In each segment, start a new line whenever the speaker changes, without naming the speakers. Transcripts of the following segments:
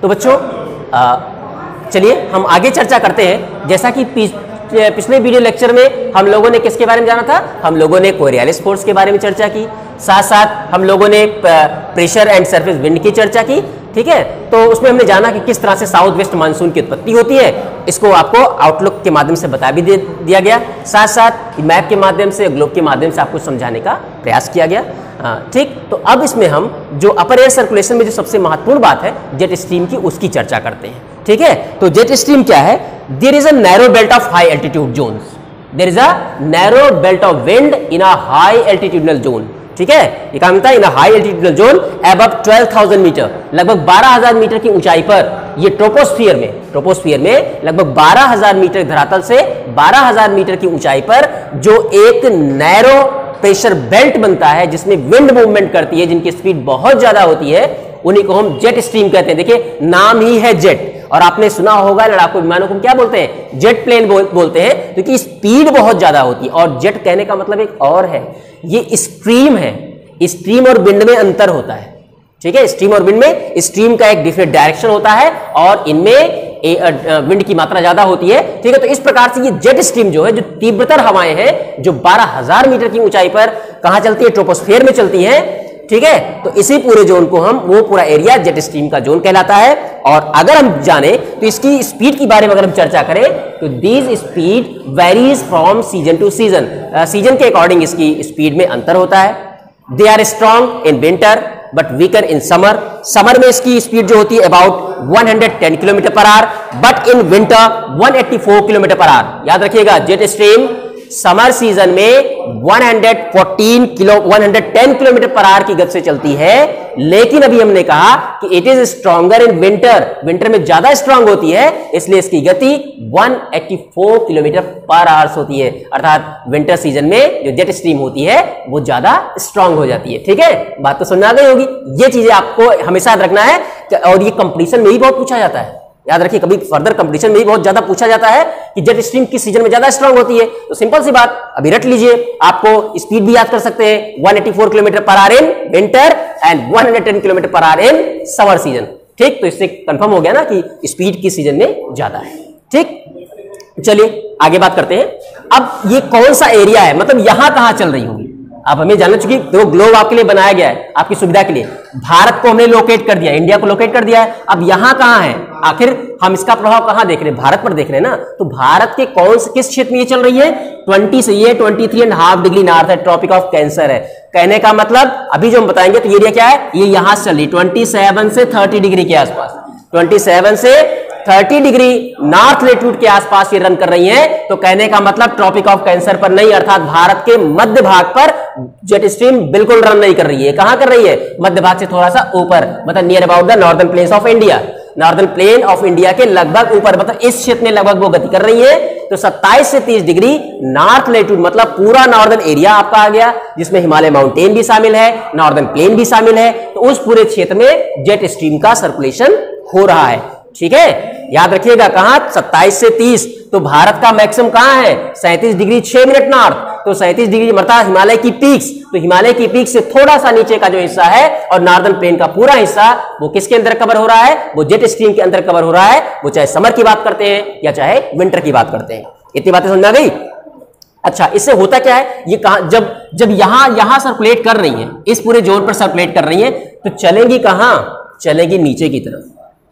तो बच्चों चलिए हम आगे चर्चा करते हैं। जैसा कि पिछले वीडियो लेक्चर में हम लोगों ने किसके बारे में जाना था, हम लोगों ने कोरियालिस फोर्स के बारे में चर्चा की, साथ साथ हम लोगों ने प्रेशर एंड सरफेस विंड की चर्चा की। ठीक है, तो उसमें हमने जाना कि किस तरह से साउथ वेस्ट मानसून की उत्पत्ति होती है। इसको आपको आउटलुक के माध्यम से बता भी दिया गया, साथ साथ मैप के माध्यम से, ग्लोब के माध्यम से आपको समझाने का प्रयास किया गया। ठीक, तो अब इसमें हम जो अपर एयर सर्कुलेशन में जो सबसे महत्वपूर्ण बात है जेट स्ट्रीम की, उसकी चर्चा करते हैं। ठीक है, तो जेट स्ट्रीम क्या है? There is a narrow belt of high altitude zones, there is a narrow belt of wind in a high altitudinal zone. ठीक है, ये क्या मिलता है? In a high altitudinal zone above 12,000 metre, लगभग 12,000 मीटर की ऊंचाई पर, ये ट्रोपोस्फियर में लगभग 12,000 मीटर धरातल से 12,000 मीटर की ऊंचाई पर जो एक नैरो प्रेशर बेल्ट बनता है जिसमें विंड मूवमेंट करती है, जिनकी स्पीड बहुत ज्यादा होती है, उन्हीं को हम जेट स्ट्रीम कहते हैं। देखिए नाम ही है जेट, और आपने सुना होगा लड़ाकू विमानों को क्या बोलते हैं? जेट प्लेन बोलते हैं, क्योंकि स्पीड बहुत ज्यादा होती है। और जेट कहने का मतलब एक और है, ये स्ट्रीम है। स्ट्रीम और विंड में अंतर होता है। ठीक है, स्ट्रीम और विंड में स्ट्रीम का एक डिफरेंट डायरेक्शन होता है और इनमें विंड की मात्रा ज्यादा होती है। ठीक है, तो इस प्रकार से ये जेट स्ट्रीम जो है, जो तीव्रतर हवाएं हैं, जो 12,000 मीटर की ऊंचाई पर कहां चलती है? ट्रोपोस्फियर में चलती है। ठीक है, तो इसी पूरे जोन को हम, वो पूरा एरिया जेट स्ट्रीम का जोन कहलाता है। और अगर हम जाने तो इसकी स्पीड के बारे में अगर हम चर्चा करें तो this speed varies from season to season, season के अकॉर्डिंग इसकी स्पीड में अंतर होता है। They are strong in winter but weaker in summer, summer में इसकी स्पीड जो होती है about 110 kilometre per hour, but in winter 184 kilometre per hour. याद रखिएगा, जेट स्ट्रीम समर सीजन में 110 किलोमीटर पर आवर की गति से चलती है, लेकिन अभी हमने कहा कि it is stronger in winter, winter में ज्यादा स्ट्रांग होती है, इसलिए इसकी गति 184 किलोमीटर पर आवर होती है। अर्थात विंटर सीजन में जो जेट स्ट्रीम होती है वो ज्यादा स्ट्रांग हो जाती है। ठीक है, बात तो समझ आ गई होगी। ये चीजें आपको हमेशा याद रखना है, और ये कंपटीशन में ही बहुत पूछा जाता है। याद रखिए, कभी फर्दर कंपटीशन में भी बहुत ज्यादा पूछा जाता है कि जेट स्ट्रीम किस सीजन में ज्यादा स्ट्रांग होती है। तो सिंपल सी बात, अभी रट लीजिए, आपको स्पीड भी याद कर सकते हैं, 184 kilometre per our in winter and 110 kilometre per our in summer season. ठीक, तो इससे कंफर्म हो गया ना कि स्पीड किस सीजन में ज्यादा है। ठीक, चलिए आगे बात करते हैं। अब ये कौन सा एरिया है, मतलब यहां कहां चल रही होगी? आप हमें जानना, चुकी तो ग्लोब आपके लिए बनाया गया है आपकी सुविधा के लिए। भारत को हमने लोकेट कर दिया, इंडिया को लोकेट कर दिया है। अब यहां कहां है? आखिर हम इसका प्रभाव कहां देख रहे हैं? भारत पर देख रहे हैं ना। तो भारत के किस क्षेत्र में ये चल रही है? 20 से ये 23.5 डिग्री नॉर्थ है, ट्रॉपिक ऑफ कैंसर है। कहने का मतलब अभी जो हम बताएंगे तो ये एरिया क्या है, ये यहां से चल रही 27 से 30 डिग्री के आसपास, 27 से 30 डिग्री नॉर्थ लेट्यूड के आसपास ये रन कर रही हैं। तो कहने का मतलब ट्रॉपिक ऑफ कैंसर पर नहीं, अर्थात भारत के मध्य भाग पर जेट स्ट्रीम बिल्कुल रन नहीं कर रही है। कहां कर रही है? मध्य भाग से थोड़ा सा ऊपर, मतलब near about the northern plains of India, northern plain of India के लगभग ऊपर, मतलब इस क्षेत्र में लगभग वो गति कर रही है। तो 27 से 30 डिग्री नॉर्थ लेट्यूड, मतलब पूरा नॉर्दर्न एरिया आपका आ गया, जिसमें हिमालय माउंटेन भी शामिल है, नॉर्दर्न प्लेन भी शामिल है। तो उस पूरे क्षेत्र में जेट स्ट्रीम का सर्कुलेशन हो रहा है। ठीक है, याद रखिएगा, कहां? 27 से 30। तो भारत का मैक्सिमम कहां है? 37 डिग्री 6 मिनट नॉर्थ। तो 37 डिग्री मतलब हिमालय की पीक्स, तो हिमालय की पीक से थोड़ा सा नीचे का जो हिस्सा है और नॉर्दर्न प्लेन का पूरा हिस्सा, वो किसके अंदर कवर हो रहा है? वो जेट स्ट्रीम के अंदर कवर हो रहा है। वो चाहे समर की बात करते हैं या चाहे विंटर की बात करते हैं। इतनी बातें समझ आ गई? अच्छा, इससे होता क्या है? ये कहां, जब यहां सर्कुलेट कर रही है, इस पूरे जोन पर सर्कुलेट कर रही है, तो चलेंगी कहां? चलेंगी नीचे की तरफ।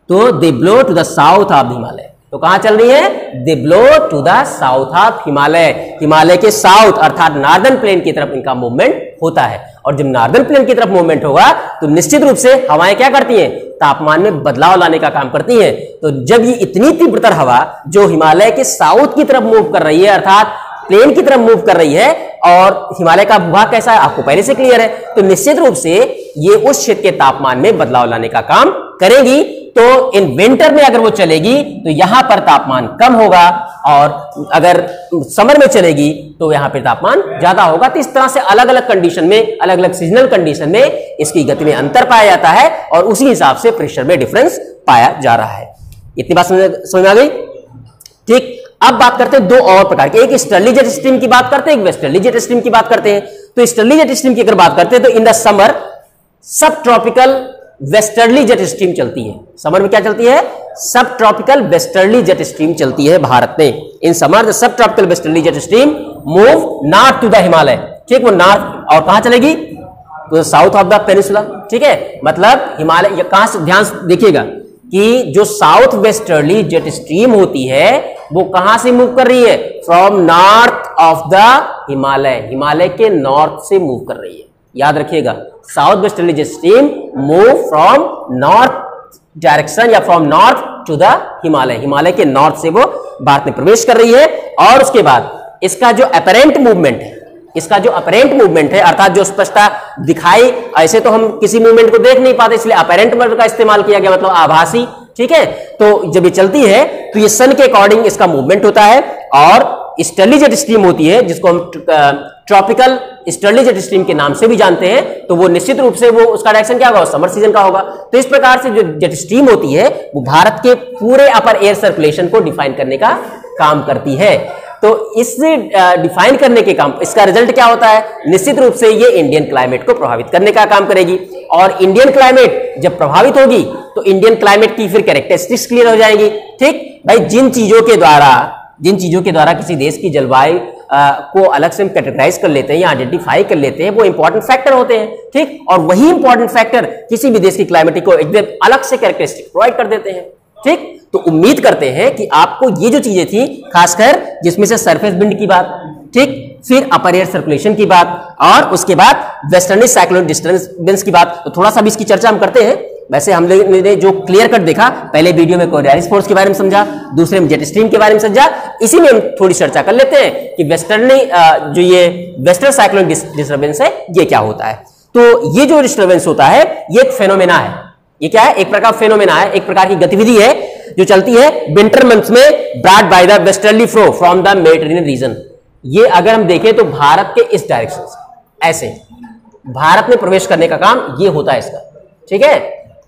तो they blow to the south of Himalaya. तो कहां चल रही है? They blow to the south of Himalaya, Himalaya के साउथ अर्थात नार्दर्न प्लेन की तरफ इनका मूवमेंट होता है। और जब नार्दर्न प्लेन की तरफ मूवमेंट होगा तो निश्चित रूप से हवाएं क्या करती हैं? तापमान में बदलाव लाने का काम करती हैं। तो जब ये इतनी तीव्रतर हवा जो हिमालय के साउथ की तरफ मूव कर रही है, अर्थात प्लेन की तरफ मूव कर रही है, और हिमालय का भूभाग कैसा है आपको पहले से क्लियर है, तो निश्चित रूप से ये उस क्षेत्र के तापमान में बदलाव लाने का काम करेगी। तो इन विंटर में अगर वो चलेगी तो यहां पर तापमान कम होगा, और अगर समर में चलेगी तो यहां पर तापमान ज्यादा होगा। तो इस तरह से अलग अलग कंडीशन में, अलग अलग सीजनल कंडीशन में इसकी गति में अंतर पाया जाता है, और उसी हिसाब से प्रेशर में डिफरेंस पाया जा रहा है। इतनी बात समझ में आ गई? ठीक, अब बात करते हैं दो और प्रकार के, एक ईस्टर्ली जेट स्ट्रीम की बात करते हैं, एक वेस्टर्ली जेट स्ट्रीम की बात करते हैं। तो ईस्टर्ली जेट स्ट्रीम की अगर बात करते हैं तो इन द समर सब ट्रॉपिकल वेस्टर्ली जेट स्ट्रीम चलती है। समर में क्या चलती है? सब ट्रॉपिकल वेस्टर्ली जेट स्ट्रीम चलती है भारत में। In summer the subtropical westerly jet stream move north to the Himalaya. ठीक, वो नॉर्थ और कहां चलेगी? तो साउथ ऑफ द पेनिसुला। ठीक है, मतलब हिमालय कहां से, ध्यान से देखिएगा कि जो साउथ वेस्टर्ली जेट स्ट्रीम होती है वो कहां से मूव कर रही है? From north of the Himalaya, Himalaya के नॉर्थ से मूव कर रही है। याद रखिएगा, south westerly jet stream move from north direction या from north to the Himalaya, Himalaya के नॉर्थ से वो भारत में प्रवेश कर रही है। और उसके बाद इसका जो अपरेंट मूवमेंट है, इसका जो अपरेंट मूवमेंट है, अर्थात जो स्पष्टता दिखाई, ऐसे तो हम किसी मूवमेंट को देख नहीं पाते, इसलिए अपरेंट वर्ड का इस्तेमाल किया गया, मतलब आभासी। ठीक है, तो जब ये चलती है तो ये सन के अकॉर्डिंग इसका मूवमेंट होता है। और ईस्टर्ली जेट स्ट्रीम होती है जिसको हम ट्रॉपिकल ईस्टर्ली जेट स्ट्रीम के नाम से भी जानते हैं, तो वो निश्चित रूप से वो उसका डायरेक्शन क्या होगा? समर सीजन का होगा। तो इस प्रकार से जो जेट स्ट्रीम होती है वो भारत के पूरे अपर एयर सर्कुलेशन को डिफाइन करने का काम करती है। तो इससे डिफाइन करने के काम, इसका रिजल्ट क्या होता है? निश्चित रूप से ये इंडियन क्लाइमेट को प्रभावित करने का काम करेगी। और इंडियन क्लाइमेट जब प्रभावित होगी तो इंडियन क्लाइमेट की फिर कैरेक्टरिस्टिक्स क्लियर हो जाएंगी। ठीक भाई, जिन चीजों के द्वारा किसी देश की जलवायु को अलग से हम कैटेगराइज कर लेते हैं या आइडेंटिफाई कर लेते हैं, वो इंपॉर्टेंट फैक्टर होते हैं। ठीक, और वही इंपॉर्टेंट फैक्टर किसी भी देश की क्लाइमेट को एकदम अलग से कैरेक्टरिस्टिक प्रोवाइड कर देते हैं। ठीक, तो उम्मीद करते हैं कि आपको ये जो चीजें थी, खासकर जिसमें से सरफेस विंड की बात, ठीक, फिर अपर एयर सर्कुलेशन की बात और उसके बाद वेस्टर्नी साइक्लोनिक डिस्टर्बेंस की बात, तो थोड़ा सा भी इसकी चर्चा हम करते हैं। वैसे हमने जो क्लियर कट देखा, पहले वीडियो में कोरियोलिस फोर्स के बारे में समझा, दूसरे में जेट स्ट्रीम के बारे में समझा, इसी में हम थोड़ी चर्चा कर लेते हैं कि वेस्टर्नी जो ये वेस्टर्न साइक्लोनिक डिस्टर्बेंस है ये क्या होता है। तो ये जो डिस्टर्बेंस होता है ये एक फेनोमेना है। ये क्या है? एक प्रकार फेनोमेना है, एक प्रकार की गतिविधि है जो चलती है विंटर मंथ्स में, brought by the westerly flow from the Mediterranean reason. ये अगर हम देखें तो भारत के इस डायरेक्शन से ऐसे भारत में प्रवेश करने का काम ये होता है इसका। ठीक है,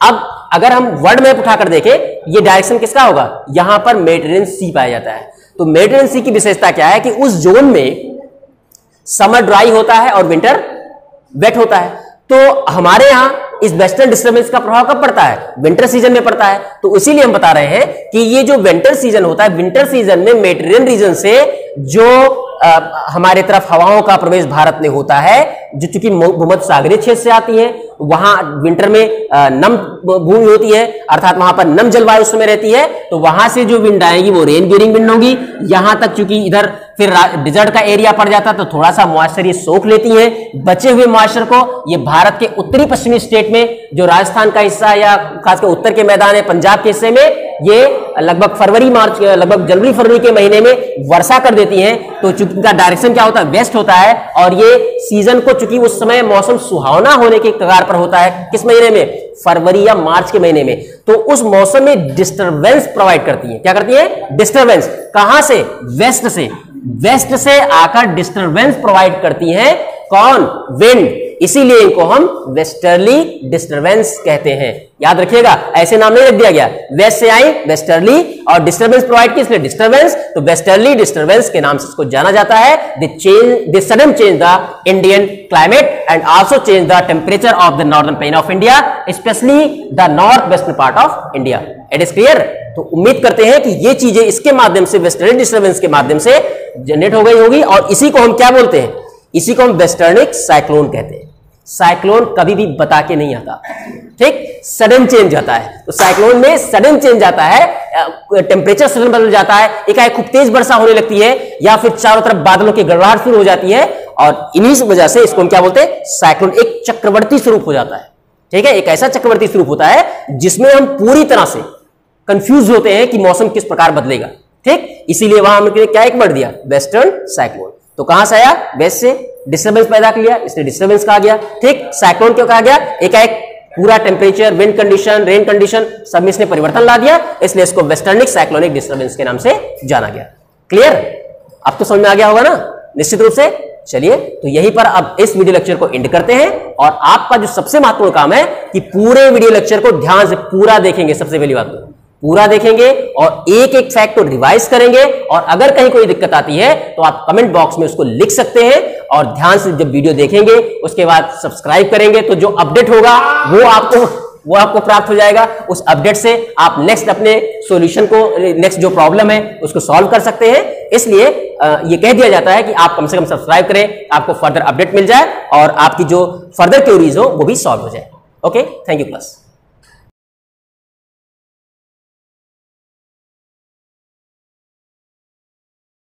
अब अगर हम वर्ल्ड मैप उठाकर देखें, ये डायरेक्शन किसका होगा? यहां पर मेडिटेरेनियन सी पाया जाता है। तो मेडिटेरेनियन सी की विशेषता क्या है कि उस जोन में समर ड्राई होता है और विंटर वेट होता है। तो हमारे यहां इस वेस्टर्न डिस्टर्बेंस का प्रभाव कब पड़ता है? विंटर सीजन में पड़ता है। तो इसीलिए हम बता रहे हैं कि ये जो विंटर सीजन होता है, विंटर सीजन में मेडिटेरेनियन रीजन से जो हमारे तरफ हवाओं का प्रवेश भारत में होता है, जो चूंकि भूमध्य सागरीय क्षेत्र से आती है, वहां विंटर में नम भूमि होती है, अर्थात वहां पर नम जलवायु उस समय रहती है, तो वहां से जो विंड आएगी वो रेन बियरिंग विंड होगी। यहां तक चूंकि इधर फिर डिजर्ट का एरिया पड़ जाता है तो थोड़ा सा मॉइस्चर ये सोख लेती है। बचे हुए मॉइस्चर को ये भारत के उत्तरी पश्चिमी स्टेट में, जो राजस्थान का हिस्सा या खासकर उत्तर के मैदान है, पंजाब के हिस्से में, ये लगभग लगभग जनवरी फरवरी के महीने में वर्षा कर देती हैं। तो चूंकि इनका डायरेक्शन क्या होता है? वेस्ट होता है। और ये सीजन को चूंकि उस समय मौसम सुहावना होने के कगार पर होता है, किस महीने में? फरवरी या मार्च के महीने में। तो उस मौसम में डिस्टरबेंस प्रोवाइड करती है। क्या करती है? डिस्टरबेंस। कहां से? वेस्ट से। वेस्ट से आकर डिस्टरबेंस प्रोवाइड करती है कौन? विंड। इसीलिए इनको हम वेस्टर्ली डिस्टरबेंस कहते हैं। याद रखिएगा, ऐसे नाम नहीं रख दिया गया, वेस्ट से आई वेस्टर्ली और डिस्टरबेंस प्रोवाइड की, इसलिए डिस्टरबेंस। तो वेस्टर्ली डिस्टर्बेंस के नाम से इसको जाना जाता है। They sudden change the Indian climate and also change the temperature of the northern plain of India, especially the north western part of India. It is clear? तो उम्मीद करते हैं कि ये चीजें इसके माध्यम से, वेस्टर्ली डिस्टर्बेंस के माध्यम से जनरेट हो गई होगी। और इसी को हम क्या बोलते हैं? इसी को हम वेस्टर्निक साइक्लोन कहते हैं। साइक्लोन कभी भी बता के नहीं आता, ठीक, सडन चेंज आता है। तो साइक्लोन में सडन चेंज आता है, टेम्परेचर सडन बदल जाता है, एकाएक खूब तेज वर्षा होने लगती है, या फिर चारों तरफ बादलों की गड़गड़ाहट शुरू हो जाती है। और इन्हीं वजह से इसको हम क्या बोलते हैं? साइक्लोन। एक चक्रवर्ती स्वरूप हो जाता है। ठीक है, एक ऐसा चक्रवर्ती स्वरूप होता है जिसमें हम पूरी तरह से कंफ्यूज होते हैं कि मौसम किस प्रकार बदलेगा। ठीक, इसीलिए वहां हमने क्या एक वर्ड दिया? Western cyclone. तो कहां से आया? वेस्ट से डिस्टर्बेंस पैदा किया, इसलिए डिस्टर्बेंस कहा गया। ठीक, साइक्लोन क्यों कहा गया? एकाएक पूरा temperature, wind condition, rain condition सब में इसने परिवर्तन ला दिया, इसलिए इसको वेस्टर्निक साइक्लोनिक डिस्टर्बेंस के नाम से जाना गया। क्लियर? अब तो समझ में आ गया होगा ना, निश्चित रूप से। चलिए, तो यहीं पर अब इस वीडियो लेक्चर को एंड करते हैं। और आपका जो सबसे महत्वपूर्ण काम है कि पूरे वीडियो लेक्चर को ध्यान से पूरा देखेंगे। सबसे पहली बात तो पूरा देखेंगे और एक एक फैक्ट को रिवाइज करेंगे। और अगर कहीं कोई दिक्कत आती है तो आप कमेंट बॉक्स में उसको लिख सकते हैं। और ध्यान से जब वीडियो देखेंगे उसके बाद सब्सक्राइब करेंगे तो जो अपडेट होगा वो आपको वो आपको प्राप्त हो जाएगा। उस अपडेट से आप नेक्स्ट अपने सॉल्यूशन को, नेक्स्ट जो प्रॉब्लम है उसको सॉल्व कर सकते हैं। इसलिए ये कह दिया जाता है कि आप कम से कम सब्सक्राइब करें, आपको फर्दर अपडेट मिल जाए और आपकी जो फर्दर क्वेरीज हो वो भी सॉल्व हो जाए। Okay, thank you class.